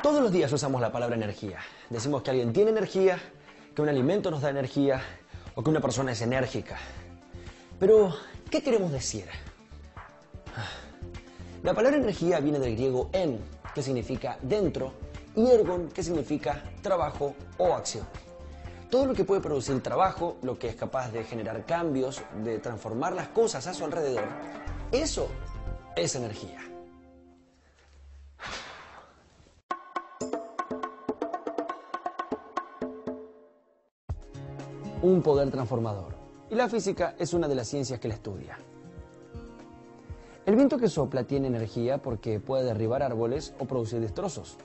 Todos los días usamos la palabra energía. Decimos que alguien tiene energía, que un alimento nos da energía o que una persona es enérgica. Pero, ¿qué queremos decir? La palabra energía viene del griego en, que significa dentro, y ergon, que significa trabajo o acción. Todo lo que puede producir trabajo, lo que es capaz de generar cambios, de transformar las cosas a su alrededor, eso es energía. Un poder transformador. Y la física es una de las ciencias que la estudia. El viento que sopla tiene energía porque puede derribar árboles o producir destrozos.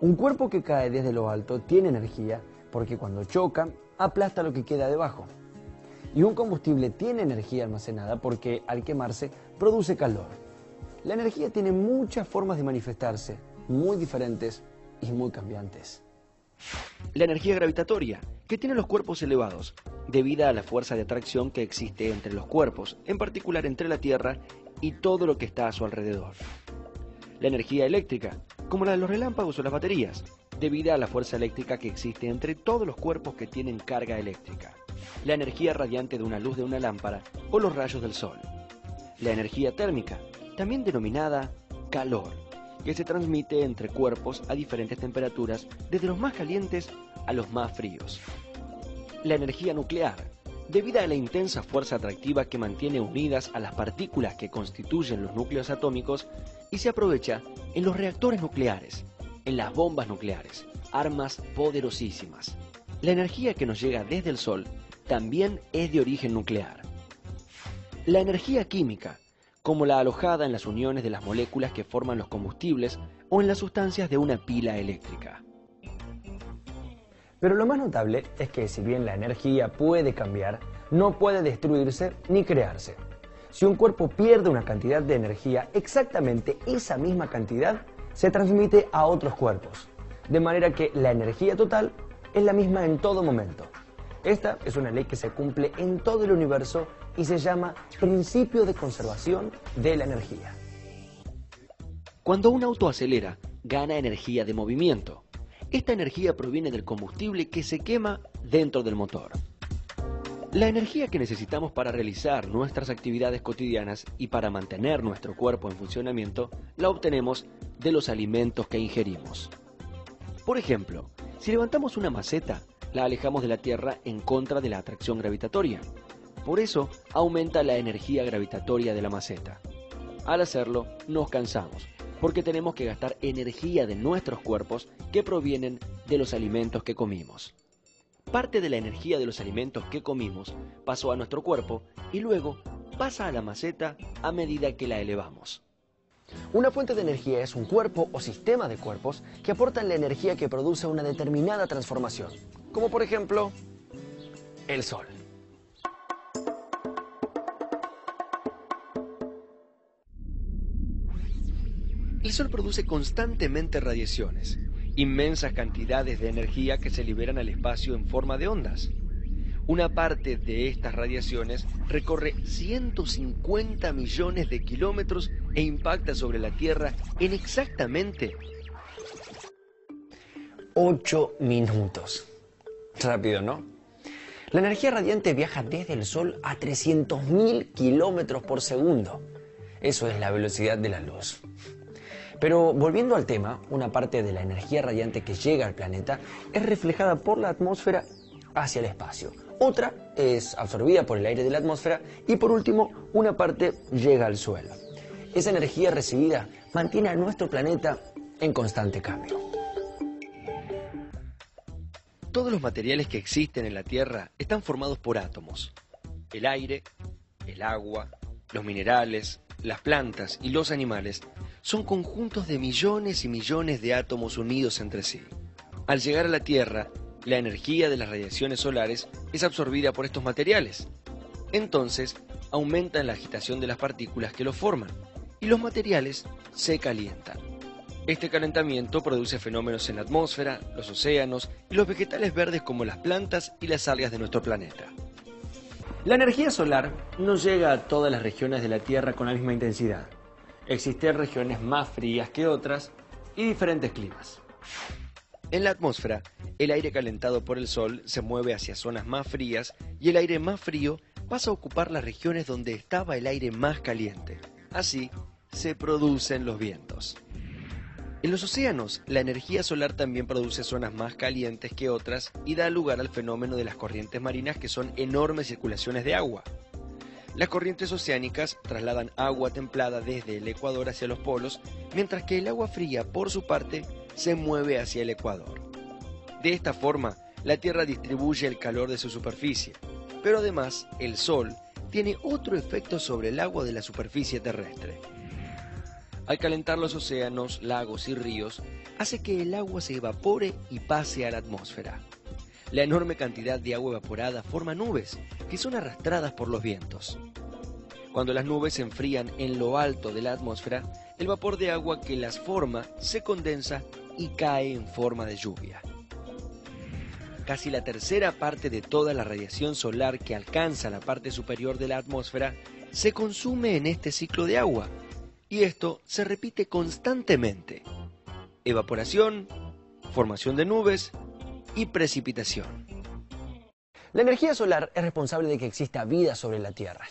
Un cuerpo que cae desde lo alto tiene energía porque cuando choca, aplasta lo que queda debajo. Y un combustible tiene energía almacenada porque al quemarse produce calor. La energía tiene muchas formas de manifestarse, muy diferentes y muy cambiantes. La energía gravitatoria, que tienen los cuerpos elevados, debido a la fuerza de atracción que existe entre los cuerpos, en particular entre la Tierra y todo lo que está a su alrededor. La energía eléctrica, como la de los relámpagos o las baterías, debido a la fuerza eléctrica que existe entre todos los cuerpos que tienen carga eléctrica. La energía radiante de una luz de una lámpara o los rayos del sol. La energía térmica, también denominada calor, que se transmite entre cuerpos a diferentes temperaturas, desde los más calientes a los más fríos. La energía nuclear, debido a la intensa fuerza atractiva que mantiene unidas a las partículas que constituyen los núcleos atómicos y se aprovecha en los reactores nucleares, en las bombas nucleares, armas poderosísimas. La energía que nos llega desde el Sol también es de origen nuclear. La energía química, como la alojada en las uniones de las moléculas que forman los combustibles o en las sustancias de una pila eléctrica. Pero lo más notable es que si bien la energía puede cambiar, no puede destruirse ni crearse. Si un cuerpo pierde una cantidad de energía, exactamente esa misma cantidad se transmite a otros cuerpos. De manera que la energía total es la misma en todo momento. Esta es una ley que se cumple en todo el universo y se llama principio de conservación de la energía. Cuando un auto acelera, gana energía de movimiento. Esta energía proviene del combustible que se quema dentro del motor. La energía que necesitamos para realizar nuestras actividades cotidianas y para mantener nuestro cuerpo en funcionamiento, la obtenemos de los alimentos que ingerimos. Por ejemplo, si levantamos una maceta, la alejamos de la Tierra en contra de la atracción gravitatoria. Por eso aumenta la energía gravitatoria de la maceta. Al hacerlo, nos cansamos, porque tenemos que gastar energía de nuestros cuerpos que provienen de los alimentos que comimos. Parte de la energía de los alimentos que comimos pasó a nuestro cuerpo y luego pasa a la maceta a medida que la elevamos. Una fuente de energía es un cuerpo o sistema de cuerpos que aportan la energía que produce una determinada transformación, como por ejemplo, el Sol. El Sol produce constantemente radiaciones, inmensas cantidades de energía que se liberan al espacio en forma de ondas. Una parte de estas radiaciones recorre 150 millones de kilómetros e impacta sobre la Tierra en exactamente 8 minutos. Rápido, ¿no? La energía radiante viaja desde el Sol a 300.000 kilómetros por segundo. Eso es la velocidad de la luz. Pero volviendo al tema, una parte de la energía radiante que llega al planeta es reflejada por la atmósfera hacia el espacio. Otra es absorbida por el aire de la atmósfera y por último, una parte llega al suelo. Esa energía recibida mantiene a nuestro planeta en constante cambio. Todos los materiales que existen en la Tierra están formados por átomos. El aire, el agua, los minerales, las plantas y los animales son conjuntos de millones y millones de átomos unidos entre sí. Al llegar a la Tierra, la energía de las radiaciones solares es absorbida por estos materiales. Entonces, aumenta la agitación de las partículas que los forman y los materiales se calientan. Este calentamiento produce fenómenos en la atmósfera, los océanos y los vegetales verdes como las plantas y las algas de nuestro planeta. La energía solar no llega a todas las regiones de la Tierra con la misma intensidad. Existen regiones más frías que otras y diferentes climas. En la atmósfera, el aire calentado por el Sol se mueve hacia zonas más frías y el aire más frío pasa a ocupar las regiones donde estaba el aire más caliente. Así, se producen los vientos. En los océanos, la energía solar también produce zonas más calientes que otras y da lugar al fenómeno de las corrientes marinas, que son enormes circulaciones de agua. Las corrientes oceánicas trasladan agua templada desde el ecuador hacia los polos, mientras que el agua fría, por su parte, se mueve hacia el ecuador. De esta forma, la Tierra distribuye el calor de su superficie, pero además, el Sol tiene otro efecto sobre el agua de la superficie terrestre. Al calentar los océanos, lagos y ríos, hace que el agua se evapore y pase a la atmósfera. La enorme cantidad de agua evaporada forma nubes que son arrastradas por los vientos. Cuando las nubes se enfrían en lo alto de la atmósfera, el vapor de agua que las forma se condensa y cae en forma de lluvia. Casi la tercera parte de toda la radiación solar que alcanza la parte superior de la atmósfera se consume en este ciclo de agua, y esto se repite constantemente. Evaporación, formación de nubes y precipitación. La energía solar es responsable de que exista vida sobre la Tierra.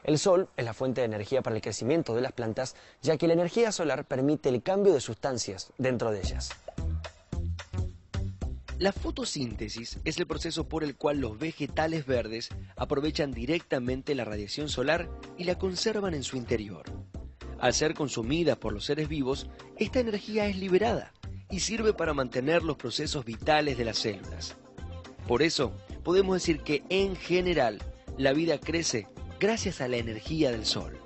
El Sol es la fuente de energía para el crecimiento de las plantas, ya que la energía solar permite el cambio de sustancias dentro de ellas. La fotosíntesis es el proceso por el cual los vegetales verdes aprovechan directamente la radiación solar y la conservan en su interior. Al ser consumida por los seres vivos, esta energía es liberada y sirve para mantener los procesos vitales de las células. Por eso, podemos decir que en general, la vida crece gracias a la energía del Sol.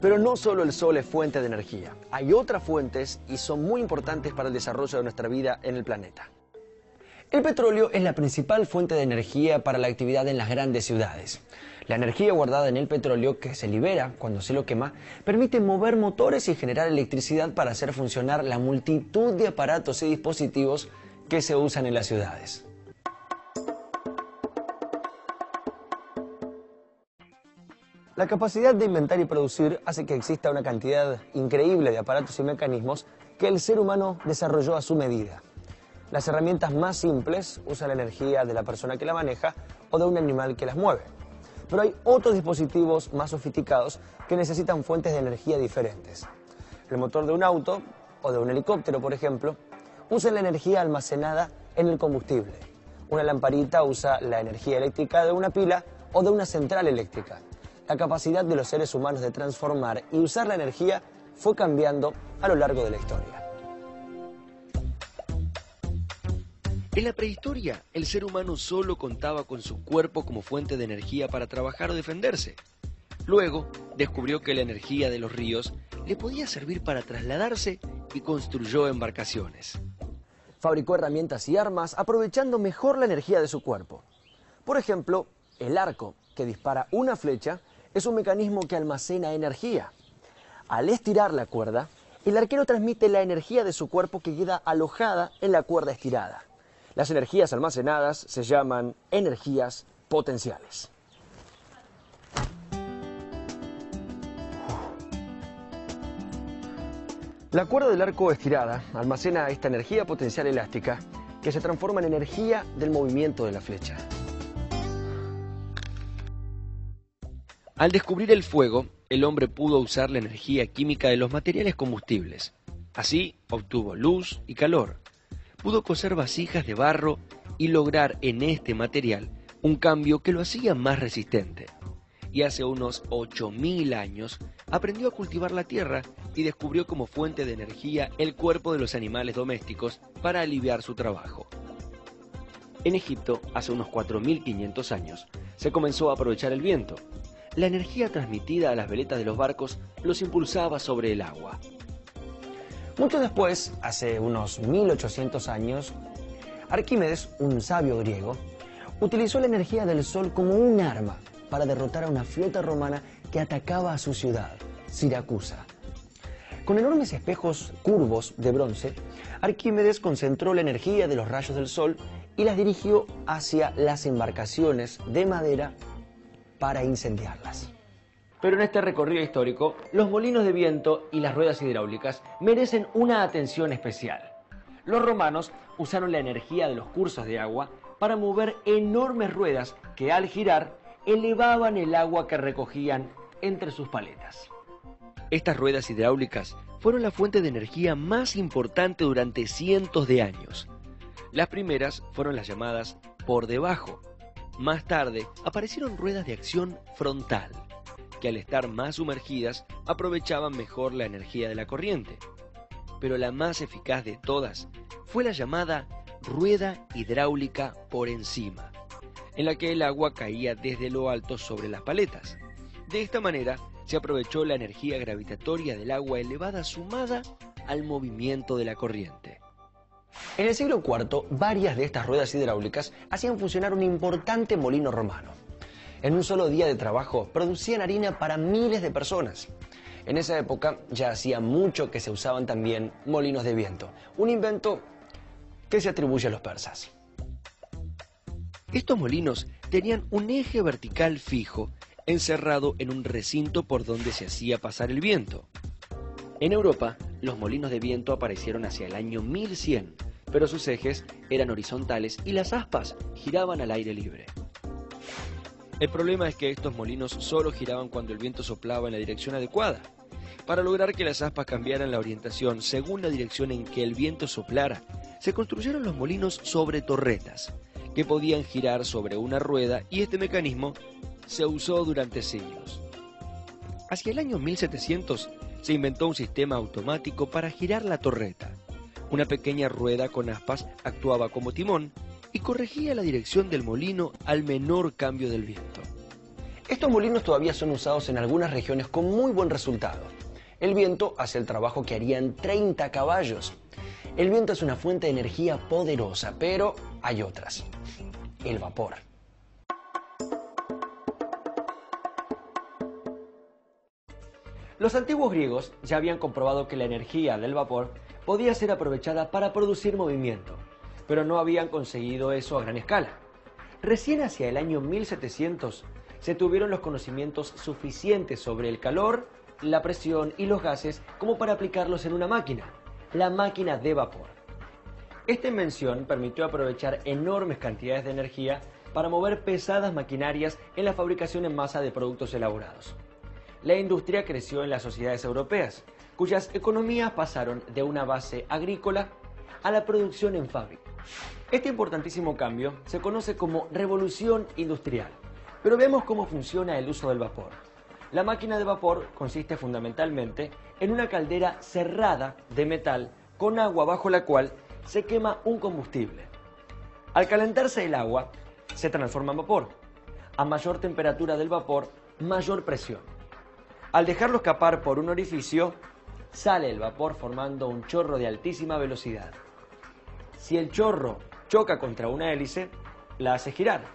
Pero no solo el Sol es fuente de energía, hay otras fuentes y son muy importantes para el desarrollo de nuestra vida en el planeta. El petróleo es la principal fuente de energía para la actividad en las grandes ciudades. La energía guardada en el petróleo, que se libera cuando se lo quema, permite mover motores y generar electricidad para hacer funcionar la multitud de aparatos y dispositivos que se usan en las ciudades. La capacidad de inventar y producir hace que exista una cantidad increíble de aparatos y mecanismos que el ser humano desarrolló a su medida. Las herramientas más simples usan la energía de la persona que la maneja o de un animal que las mueve. Pero hay otros dispositivos más sofisticados que necesitan fuentes de energía diferentes. El motor de un auto o de un helicóptero, por ejemplo, usa la energía almacenada en el combustible. Una lamparita usa la energía eléctrica de una pila o de una central eléctrica. La capacidad de los seres humanos de transformar y usar la energía fue cambiando a lo largo de la historia. En la prehistoria, el ser humano solo contaba con su cuerpo como fuente de energía para trabajar o defenderse. Luego, descubrió que la energía de los ríos le podía servir para trasladarse y construyó embarcaciones. Fabricó herramientas y armas aprovechando mejor la energía de su cuerpo. Por ejemplo, el arco, que dispara una flecha, es un mecanismo que almacena energía. Al estirar la cuerda, el arquero transmite la energía de su cuerpo que queda alojada en la cuerda estirada. Las energías almacenadas se llaman energías potenciales. La cuerda del arco estirada almacena esta energía potencial elástica que se transforma en energía del movimiento de la flecha. Al descubrir el fuego, el hombre pudo usar la energía química de los materiales combustibles. Así obtuvo luz y calor. Pudo coser vasijas de barro y lograr en este material un cambio que lo hacía más resistente. Y hace unos 8.000 años aprendió a cultivar la tierra y descubrió como fuente de energía el cuerpo de los animales domésticos para aliviar su trabajo. En Egipto, hace unos 4.500 años, se comenzó a aprovechar el viento. La energía transmitida a las veletas de los barcos los impulsaba sobre el agua. Mucho después, hace unos 1800 años, Arquímedes, un sabio griego, utilizó la energía del sol como un arma para derrotar a una flota romana que atacaba a su ciudad, Siracusa. Con enormes espejos curvos de bronce, Arquímedes concentró la energía de los rayos del sol y las dirigió hacia las embarcaciones de madera para incendiarlas. Pero en este recorrido histórico, los molinos de viento y las ruedas hidráulicas merecen una atención especial. Los romanos usaron la energía de los cursos de agua para mover enormes ruedas que al girar elevaban el agua que recogían entre sus paletas. Estas ruedas hidráulicas fueron la fuente de energía más importante durante cientos de años. Las primeras fueron las llamadas por debajo. Más tarde aparecieron ruedas de acción frontal, que al estar más sumergidas aprovechaban mejor la energía de la corriente. Pero la más eficaz de todas fue la llamada rueda hidráulica por encima, en la que el agua caía desde lo alto sobre las paletas. De esta manera se aprovechó la energía gravitatoria del agua elevada sumada al movimiento de la corriente. En el siglo IV, varias de estas ruedas hidráulicas hacían funcionar un importante molino romano. En un solo día de trabajo producían harina para miles de personas. En esa época ya hacía mucho que se usaban también molinos de viento, un invento que se atribuye a los persas. Estos molinos tenían un eje vertical fijo encerrado en un recinto por donde se hacía pasar el viento. En Europa, los molinos de viento aparecieron hacia el año 1100, pero sus ejes eran horizontales y las aspas giraban al aire libre. El problema es que estos molinos solo giraban cuando el viento soplaba en la dirección adecuada. Para lograr que las aspas cambiaran la orientación según la dirección en que el viento soplara, se construyeron los molinos sobre torretas, que podían girar sobre una rueda, y este mecanismo se usó durante siglos. Hacia el año 1700 se inventó un sistema automático para girar la torreta. Una pequeña rueda con aspas actuaba como timón y corregía la dirección del molino al menor cambio del viento. Estos molinos todavía son usados en algunas regiones con muy buen resultado. El viento hace el trabajo que harían 30 caballos. El viento es una fuente de energía poderosa, pero hay otras. El vapor. Los antiguos griegos ya habían comprobado que la energía del vapor podía ser aprovechada para producir movimiento, pero no habían conseguido eso a gran escala. Recién hacia el año 1700 se tuvieron los conocimientos suficientes sobre el calor, la presión y los gases como para aplicarlos en una máquina, la máquina de vapor. Esta invención permitió aprovechar enormes cantidades de energía para mover pesadas maquinarias en la fabricación en masa de productos elaborados. La industria creció en las sociedades europeas, cuyas economías pasaron de una base agrícola a la producción en fábrica. Este importantísimo cambio se conoce como revolución industrial. Pero veamos cómo funciona el uso del vapor. La máquina de vapor consiste fundamentalmente en una caldera cerrada de metal con agua bajo la cual se quema un combustible. Al calentarse el agua, se transforma en vapor. A mayor temperatura del vapor, mayor presión. Al dejarlo escapar por un orificio, sale el vapor formando un chorro de altísima velocidad. Si el chorro choca contra una hélice, la hace girar.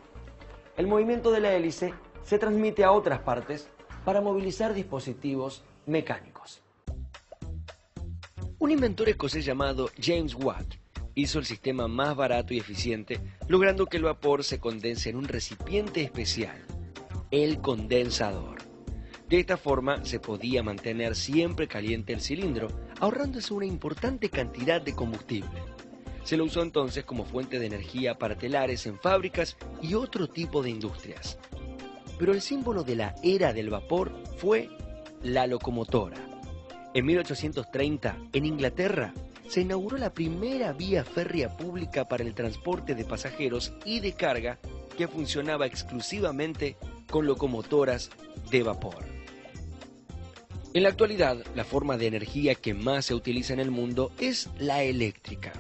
El movimiento de la hélice se transmite a otras partes para movilizar dispositivos mecánicos. Un inventor escocés llamado James Watt hizo el sistema más barato y eficiente, logrando que el vapor se condense en un recipiente especial, el condensador. De esta forma se podía mantener siempre caliente el cilindro, ahorrándose una importante cantidad de combustible. Se lo usó entonces como fuente de energía para telares en fábricas y otro tipo de industrias. Pero el símbolo de la era del vapor fue la locomotora. En 1830, en Inglaterra, se inauguró la primera vía férrea pública para el transporte de pasajeros y de carga que funcionaba exclusivamente con locomotoras de vapor. En la actualidad, la forma de energía que más se utiliza en el mundo es la eléctrica.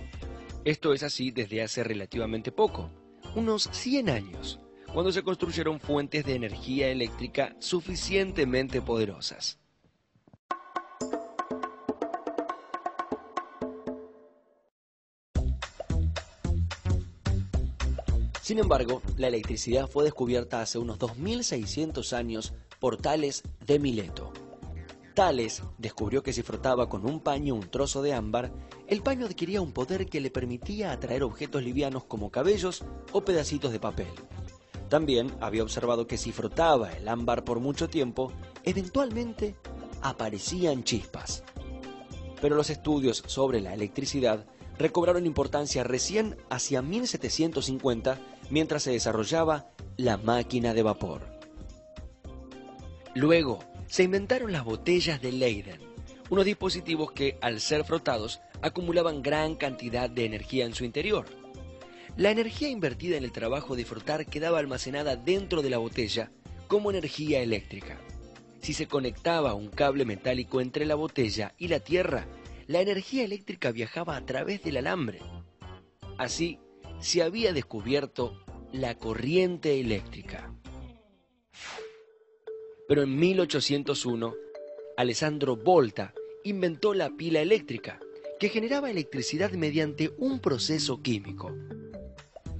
Esto es así desde hace relativamente poco, unos 100 años, cuando se construyeron fuentes de energía eléctrica suficientemente poderosas. Sin embargo, la electricidad fue descubierta hace unos 2600 años por Tales de Mileto. Tales descubrió que si frotaba con un paño un trozo de ámbar, el paño adquiría un poder que le permitía atraer objetos livianos como cabellos o pedacitos de papel. También había observado que si frotaba el ámbar por mucho tiempo, eventualmente aparecían chispas. Pero los estudios sobre la electricidad recobraron importancia recién hacia 1750, mientras se desarrollaba la máquina de vapor. Luego, se inventaron las botellas de Leyden, unos dispositivos que, al ser frotados, acumulaban gran cantidad de energía en su interior. La energía invertida en el trabajo de frotar quedaba almacenada dentro de la botella como energía eléctrica. Si se conectaba un cable metálico entre la botella y la tierra, la energía eléctrica viajaba a través del alambre. Así, se había descubierto la corriente eléctrica. Pero en 1801, Alessandro Volta inventó la pila eléctrica, que generaba electricidad mediante un proceso químico.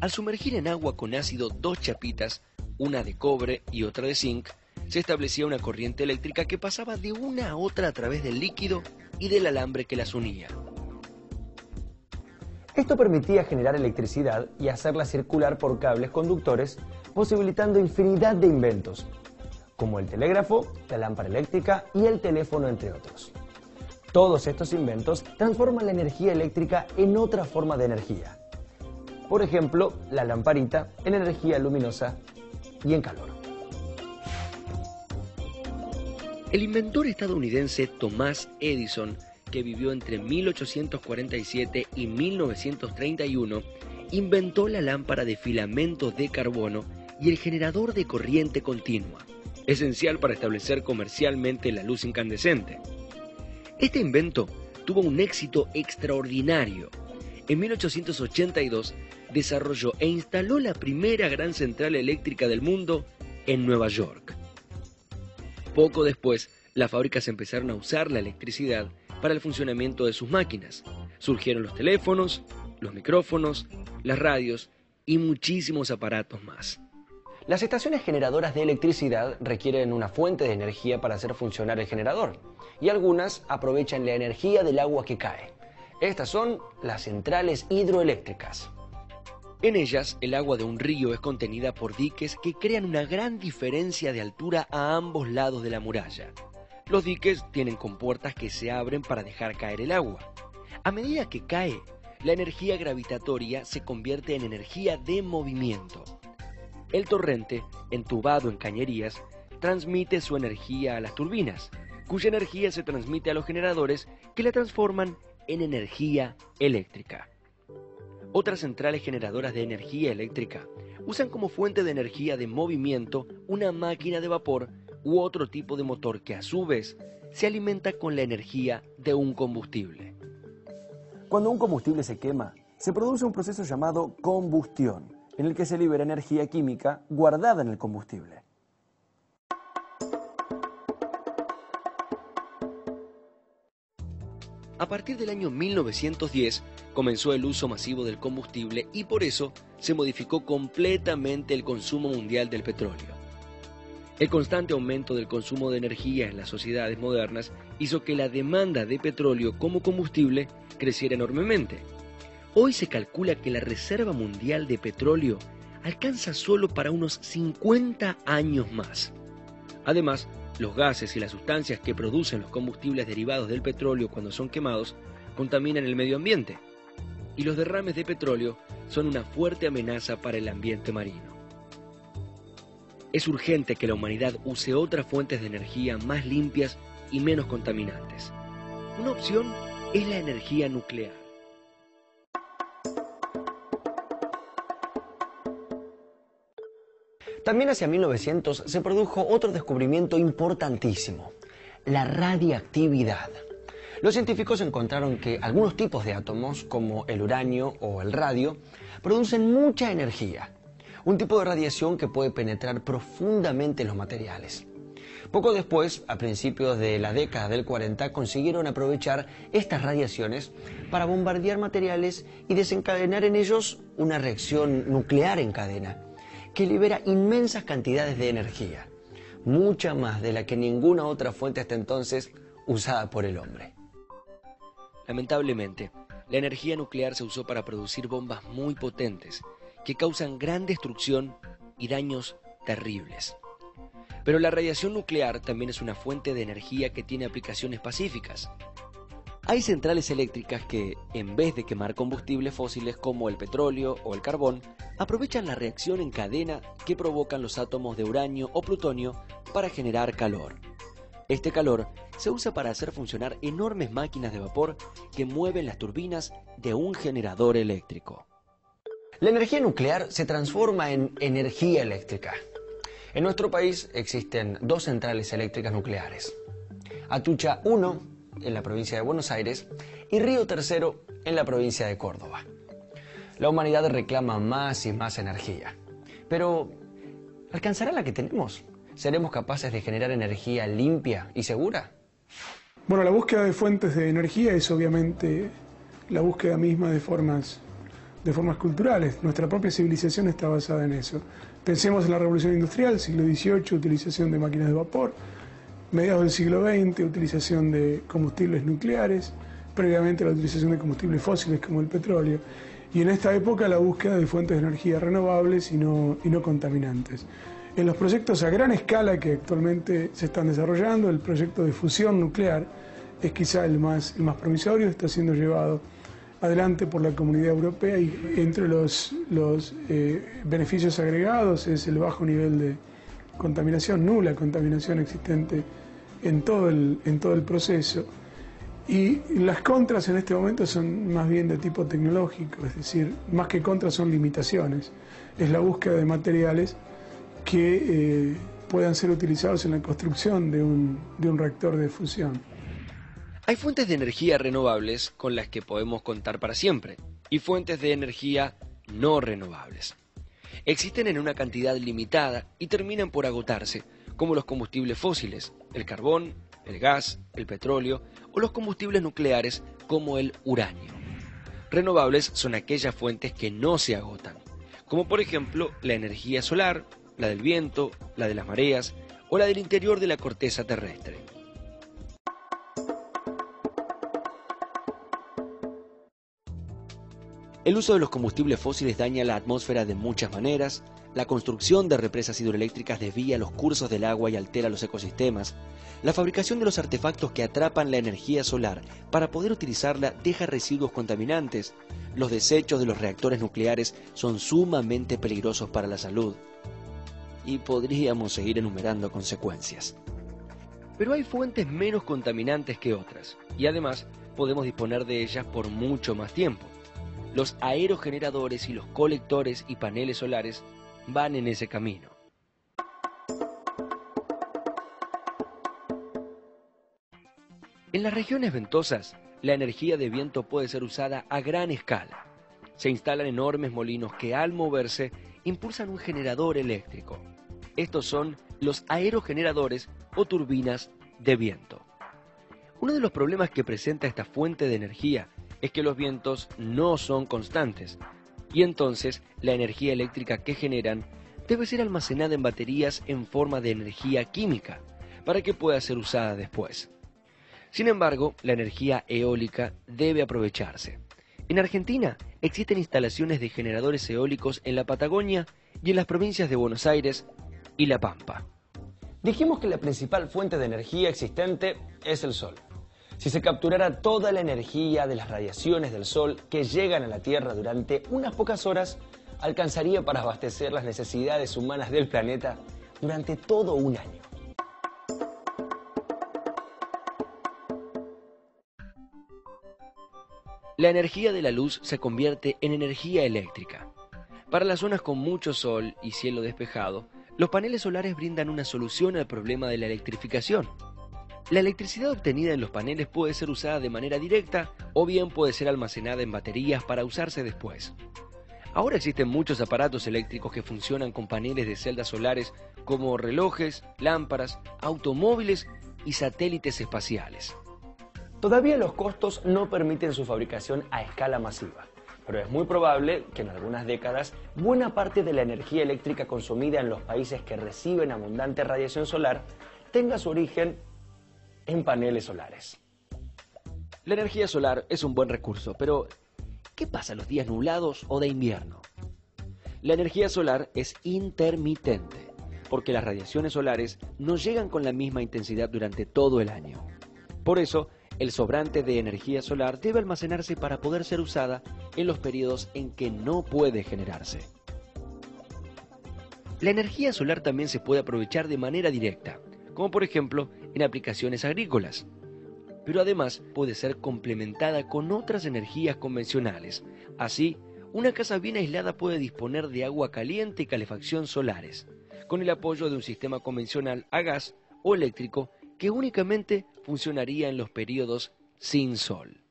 Al sumergir en agua con ácido 2 chapitas, una de cobre y otra de zinc, se establecía una corriente eléctrica que pasaba de una a otra a través del líquido y del alambre que las unía. Esto permitía generar electricidad y hacerla circular por cables conductores, posibilitando infinidad de inventos, como el telégrafo, la lámpara eléctrica y el teléfono, entre otros. Todos estos inventos transforman la energía eléctrica en otra forma de energía. Por ejemplo, la lamparita en energía luminosa y en calor. El inventor estadounidense Thomas Edison, que vivió entre 1847 y 1931, inventó la lámpara de filamentos de carbono y el generador de corriente continua, esencial para establecer comercialmente la luz incandescente. Este invento tuvo un éxito extraordinario. En 1882 desarrolló e instaló la primera gran central eléctrica del mundo en Nueva York. Poco después, las fábricas empezaron a usar la electricidad para el funcionamiento de sus máquinas. Surgieron los teléfonos, los micrófonos, las radios y muchísimos aparatos más. Las estaciones generadoras de electricidad requieren una fuente de energía para hacer funcionar el generador, y algunas aprovechan la energía del agua que cae. Estas son las centrales hidroeléctricas. En ellas, el agua de un río es contenida por diques que crean una gran diferencia de altura a ambos lados de la muralla. Los diques tienen compuertas que se abren para dejar caer el agua. A medida que cae, la energía gravitatoria se convierte en energía de movimiento. El torrente, entubado en cañerías, transmite su energía a las turbinas, cuya energía se transmite a los generadores que la transforman en energía eléctrica. Otras centrales generadoras de energía eléctrica usan como fuente de energía de movimiento una máquina de vapor u otro tipo de motor que a su vez se alimenta con la energía de un combustible. Cuando un combustible se quema, se produce un proceso llamado combustión, en el que se libera energía química guardada en el combustible. A partir del año 1910 comenzó el uso masivo del combustible y por eso se modificó completamente el consumo mundial del petróleo. El constante aumento del consumo de energía en las sociedades modernas hizo que la demanda de petróleo como combustible creciera enormemente. Hoy se calcula que la reserva mundial de petróleo alcanza solo para unos 50 años más. Además, los gases y las sustancias que producen los combustibles derivados del petróleo cuando son quemados contaminan el medio ambiente, y los derrames de petróleo son una fuerte amenaza para el ambiente marino. Es urgente que la humanidad use otras fuentes de energía más limpias y menos contaminantes. Una opción es la energía nuclear. También hacia 1900 se produjo otro descubrimiento importantísimo: la radiactividad. Los científicos encontraron que algunos tipos de átomos, como el uranio o el radio, producen mucha energía, un tipo de radiación que puede penetrar profundamente en los materiales. Poco después, a principios de la década del 40, consiguieron aprovechar estas radiaciones para bombardear materiales y desencadenar en ellos una reacción nuclear en cadena, que libera inmensas cantidades de energía, mucha más de la que ninguna otra fuente hasta entonces usada por el hombre. Lamentablemente, la energía nuclear se usó para producir bombas muy potentes que causan gran destrucción y daños terribles. Pero la radiación nuclear también es una fuente de energía que tiene aplicaciones pacíficas. Hay centrales eléctricas que, en vez de quemar combustibles fósiles como el petróleo o el carbón, aprovechan la reacción en cadena que provocan los átomos de uranio o plutonio para generar calor. Este calor se usa para hacer funcionar enormes máquinas de vapor que mueven las turbinas de un generador eléctrico. La energía nuclear se transforma en energía eléctrica. En nuestro país existen 2 centrales eléctricas nucleares. Atucha 1 en la provincia de Buenos Aires y Río Tercero en la provincia de Córdoba. La humanidad reclama más y más energía. Pero, ¿alcanzará la que tenemos? ¿Seremos capaces de generar energía limpia y segura? Bueno, la búsqueda de fuentes de energía es obviamente la búsqueda misma de formas culturales. Nuestra propia civilización está basada en eso. Pensemos en la Revolución Industrial, siglo XVIII, utilización de máquinas de vapor. Mediados del siglo XX, utilización de combustibles nucleares, previamente la utilización de combustibles fósiles como el petróleo, y en esta época la búsqueda de fuentes de energía renovables y no contaminantes. En los proyectos a gran escala que actualmente se están desarrollando, el proyecto de fusión nuclear es quizá el más promisorio, está siendo llevado adelante por la Comunidad Europea y entre los beneficios agregados es el bajo nivel de contaminación, nula contaminación existente en todo el proceso. Y las contras en este momento son más bien de tipo tecnológico, es decir, más que contras son limitaciones. Es la búsqueda de materiales que puedan ser utilizados en la construcción de un reactor de fusión. Hay fuentes de energía renovables con las que podemos contar para siempre y fuentes de energía no renovables. Existen en una cantidad limitada y terminan por agotarse, como los combustibles fósiles, el carbón, el gas, el petróleo o los combustibles nucleares como el uranio. Renovables son aquellas fuentes que no se agotan, como por ejemplo la energía solar, la del viento, la de las mareas o la del interior de la corteza terrestre. El uso de los combustibles fósiles daña la atmósfera de muchas maneras, la construcción de represas hidroeléctricas desvía los cursos del agua y altera los ecosistemas, la fabricación de los artefactos que atrapan la energía solar para poder utilizarla deja residuos contaminantes, los desechos de los reactores nucleares son sumamente peligrosos para la salud. Y podríamos seguir enumerando consecuencias. Pero hay fuentes menos contaminantes que otras, y además podemos disponer de ellas por mucho más tiempo. Los aerogeneradores y los colectores y paneles solares van en ese camino. En las regiones ventosas, la energía de viento puede ser usada a gran escala. Se instalan enormes molinos que al moverse impulsan un generador eléctrico. Estos son los aerogeneradores o turbinas de viento. Uno de los problemas que presenta esta fuente de energía es que los vientos no son constantes y entonces la energía eléctrica que generan debe ser almacenada en baterías en forma de energía química para que pueda ser usada después. Sin embargo, la energía eólica debe aprovecharse. En Argentina existen instalaciones de generadores eólicos en la Patagonia y en las provincias de Buenos Aires y La Pampa. Dijimos que la principal fuente de energía existente es el sol. Si se capturara toda la energía de las radiaciones del sol que llegan a la Tierra durante unas pocas horas, alcanzaría para abastecer las necesidades humanas del planeta durante todo un año. La energía de la luz se convierte en energía eléctrica. Para las zonas con mucho sol y cielo despejado, los paneles solares brindan una solución al problema de la electrificación. La electricidad obtenida en los paneles puede ser usada de manera directa o bien puede ser almacenada en baterías para usarse después. Ahora existen muchos aparatos eléctricos que funcionan con paneles de celdas solares como relojes, lámparas, automóviles y satélites espaciales. Todavía los costos no permiten su fabricación a escala masiva, pero es muy probable que en algunas décadas buena parte de la energía eléctrica consumida en los países que reciben abundante radiación solar tenga su origen en paneles solares. La energía solar es un buen recurso, pero ¿qué pasa los días nublados o de invierno? La energía solar es intermitente, porque las radiaciones solares no llegan con la misma intensidad durante todo el año. Por eso, El sobrante de energía solar debe almacenarse para poder ser usada en los periodos en que no puede generarse. La energía solar también se puede aprovechar de manera directa, como por ejemplo en aplicaciones agrícolas, pero además puede ser complementada con otras energías convencionales. Así, una casa bien aislada puede disponer de agua caliente y calefacción solares, con el apoyo de un sistema convencional a gas o eléctrico que únicamente funcionaría en los periodos sin sol.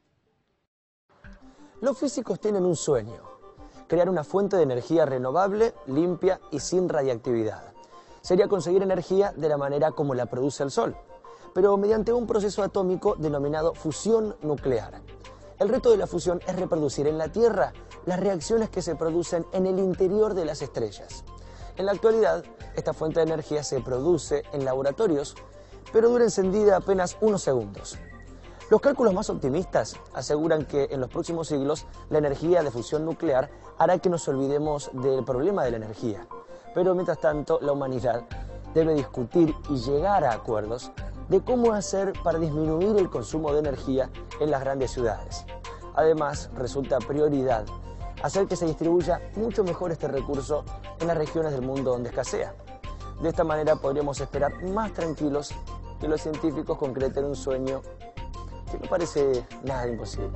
Los físicos tienen un sueño: crear una fuente de energía renovable, limpia y sin radiactividad. Sería conseguir energía de la manera como la produce el Sol, pero mediante un proceso atómico denominado fusión nuclear. El reto de la fusión es reproducir en la Tierra las reacciones que se producen en el interior de las estrellas. En la actualidad, esta fuente de energía se produce en laboratorios, pero dura encendida apenas unos segundos. Los cálculos más optimistas aseguran que en los próximos siglos la energía de fusión nuclear hará que nos olvidemos del problema de la energía. Pero mientras tanto, la humanidad debe discutir y llegar a acuerdos de cómo hacer para disminuir el consumo de energía en las grandes ciudades. Además, resulta prioridad hacer que se distribuya mucho mejor este recurso en las regiones del mundo donde escasea. De esta manera podríamos esperar más tranquilos que los científicos concreten un sueño que no parece nada imposible.